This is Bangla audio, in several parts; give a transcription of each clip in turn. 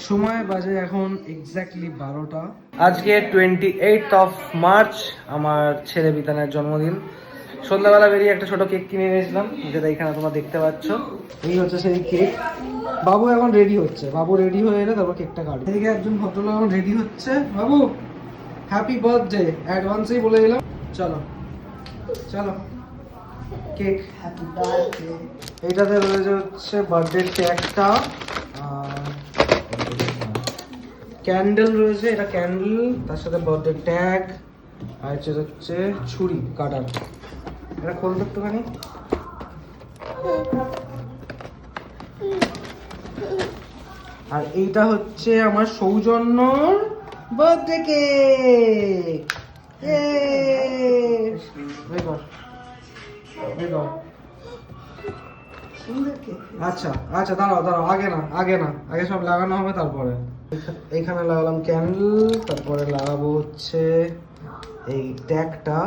সময় বাজে এখন এক্স্যাক্টলি 12টা। আজকে 28 মার্চ আমার ছেলে বিতানের জন্মদিন। সন্ধ্যাবেলা বেরিয়ে একটা ছোট কেক কিনে এনেছিলাম, যেটা এখানে তোমরা দেখতে পাচ্ছ। এই হচ্ছে সেই কেক। বাবু এখন রেডি হচ্ছে, বাবু রেডি হয়ে এলে তারপর কেকটা কাটবে। এদিকে একজন ভদ্রলোক এখন রেডি হচ্ছে। বাবু হ্যাপি বার্থডে অ্যাডভান্সেই বলে দিলাম। চলো চলো কেক। Happy birthday. এইটাতে রয়েছে হচ্ছে বার্থডে কেকটা, ক্যান্ডেল রয়েছে, এটা ক্যান্ডেল, তার সাথে বার্থডে ট্যাগ, আর হচ্ছে ছুরি কাটার। এটা খোলতো একটুখানি। আর এইটা হচ্ছে আমার সৌজন্যর বার্থডে কেক। আচ্ছা আচ্ছা, দাঁড়াও দাঁড়াও, আগে সব লাগানো হবে তারপরে। এইখানে লাগালাম ক্যান্ডেল, তারপরে লাগাবো হচ্ছে এই ট্যাগটা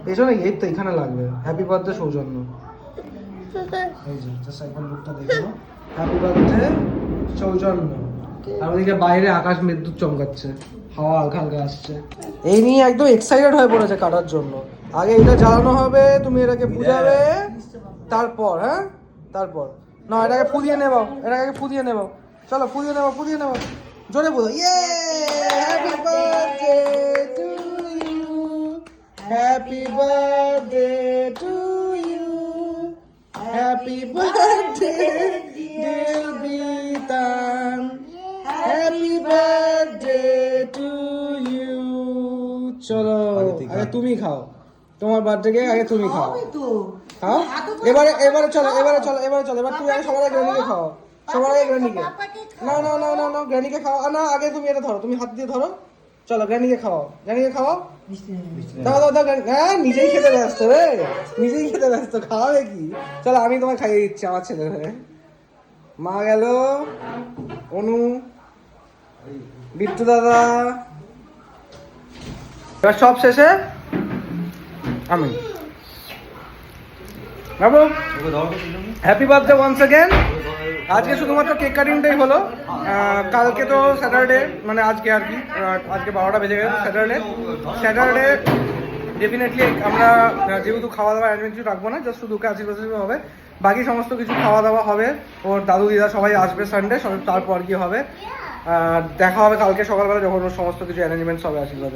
পেছনে, এই তো এখানে লাগবে। হ্যাপি বার্থডে সৌজন্য। এই যে জাস্ট একবার লুকটা দেখো, হ্যাপি বার্থডে সৌজন্য। আর ওদিকে বাইরে আকাশ বিদ্যুৎ চমকাচ্ছে, হাওয়া হালকা হালকা আসছে। এই নিয়ে একদম এক্সাইটেড হয়ে পড়েছে কাটার জন্য। আগে এটা জ্বালানো হবে, তুমি এটাকে বুঝাবে, তারপর তারপর না, এটাকে ফুদিয়ে নেবো, এটাকে ফুদিয়ে নেবো। চলো ফুদিয়ে নেবো জোরে বলো। ইয়ে happy birthday to you, happy birthday to you, happy birthday dear Bitan, happy birthday to you. চলো আগে তুমি খাও, তোমার বার্থডে কে আগে তুমি খাও। খাও এবারে চলো, এবার তুমি আগে সবার আগে গ্র্যানিকে খাও, সবার আগে গ্র্যানিকে। না গ্র্যানিকে খাও না, আগে তুমি এটা ধরো, তুমি হাত দিয়ে ধরো। চলো গ্র্যানিকে খাও, দাও হ্যাঁ, নিজেই খেতে ব্যস্ত রে, নিজেই খেতে ব্যস্ত, খাওয়াবে কি। চলো আমি তোমায় খাইয়ে দিচ্ছি আমার ছেলে হয়ে। মা গেল, অনু, বিট্টু দাদা, এবার সব শেষে আমি। বাবু হ্যাপি বার্থডে ওয়ান্স অ্যাগেন। আজকে শুধুমাত্র কেক কাটিংটাই হলো, কালকে তো স্যাটারডে, মানে আজকে আর কি, আজকে 12টা বেজে গেছে। স্যাটারডে ডেফিনেটলি আমরা যেহেতু খাওয়া দাওয়া অ্যারেঞ্জ কিছু রাখবো না, জাস্ট শুধু ওকে আশীর্বাদ হবে। বাকি সমস্ত কিছু খাওয়া দাওয়া হবে, ওর দাদু দিদা সবাই আসবে সানডে, তারপর কি হবে দেখা হবে কালকে সকালবেলা যখন ওর সমস্ত কিছু অ্যারেঞ্জমেন্টস হবে আশীর্বাদে।